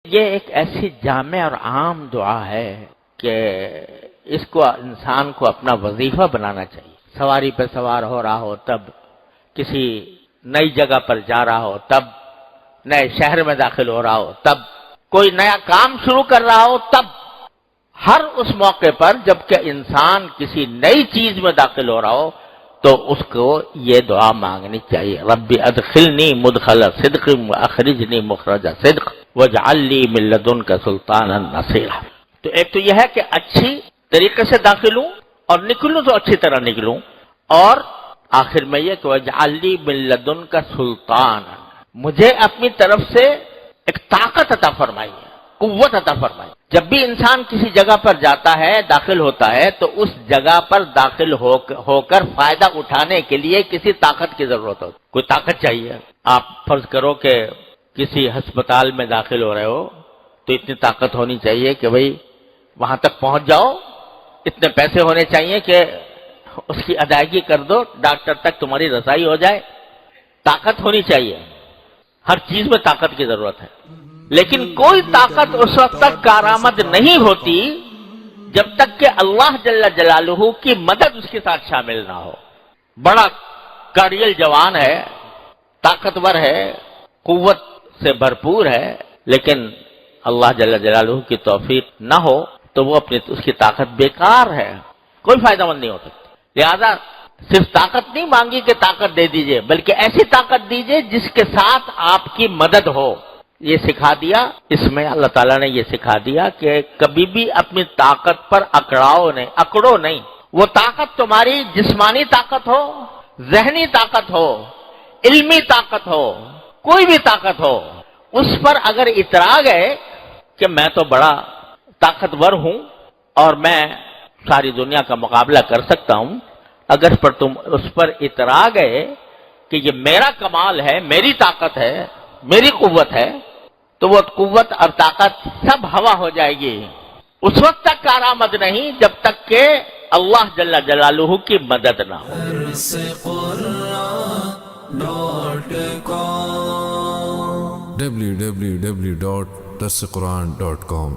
یہ ایک ایسی جامع اور عام دعا ہے کہ اس کو انسان کو اپنا وظیفہ بنانا چاہیے۔ سواری پہ سوار ہو رہا ہو تب، کسی نئی جگہ پر جا رہا ہو تب، نئے شہر میں داخل ہو رہا ہو تب، کوئی نیا کام شروع کر رہا ہو تب، ہر اس موقع پر جبکہ انسان کسی نئی چیز میں داخل ہو رہا ہو تو اس کو یہ دعا مانگنی چاہیے، رب ادخلنی مدخل صدق واخرجنی مخرج صدق واجعل لی من لدنک سلطانا نصیرا۔ تو ایک تو یہ ہے کہ اچھی طریقے سے داخل ہوں اور نکلوں تو اچھی طرح نکلوں، اور آخر میں یہ کہ واجعل لی من لدنک سلطانا، مجھے اپنی طرف سے ایک طاقت عطا فرمائیے، قوت عطا فرمائیے۔ جب بھی انسان کسی جگہ پر جاتا ہے، داخل ہوتا ہے، تو اس جگہ پر داخل ہو کر فائدہ اٹھانے کے لیے کسی طاقت کی ضرورت ہوتی، کوئی طاقت چاہیے۔ آپ فرض کرو کہ کسی ہسپتال میں داخل ہو رہے ہو تو اتنی طاقت ہونی چاہیے کہ بھئی وہاں تک پہنچ جاؤ، اتنے پیسے ہونے چاہیے کہ اس کی ادائیگی کر دو، ڈاکٹر تک تمہاری رسائی ہو جائے، طاقت ہونی چاہیے۔ ہر چیز میں طاقت کی ضرورت ہے، لیکن کوئی طاقت اس وقت تک کارآمد نہیں ہوتی جب تک کہ اللہ جل جلالہ کی مدد اس کے ساتھ شامل نہ ہو۔ بڑا کاریل جوان ہے، طاقتور ہے، قوت سے بھرپور ہے، لیکن اللہ جل جلالہ کی توفیق نہ ہو تو وہ اس کی طاقت بیکار ہے، کوئی فائدہ مند نہیں ہو سکتی۔ لہذا صرف طاقت نہیں مانگی کہ طاقت دے دیجئے، بلکہ ایسی طاقت دیجئے جس کے ساتھ آپ کی مدد ہو۔ یہ سکھا دیا، اس میں اللہ تعالیٰ نے یہ سکھا دیا کہ کبھی بھی اپنی طاقت پر اکڑو نہیں۔ وہ طاقت تمہاری جسمانی طاقت ہو، ذہنی طاقت ہو، علمی طاقت ہو، کوئی بھی طاقت ہو، اس پر اگر اترا گئے کہ میں تو بڑا طاقتور ہوں اور میں ساری دنیا کا مقابلہ کر سکتا ہوں، اگر تم اس پر اترا گئے کہ یہ میرا کمال ہے، میری طاقت ہے، میری قوت ہے، تو وہ قوت اور طاقت سب ہوا ہو جائے گی، اس وقت تک کارآمد نہیں جب تک کہ اللہ جل جلالہ کی مدد نہ ہو۔ www.darsequran.com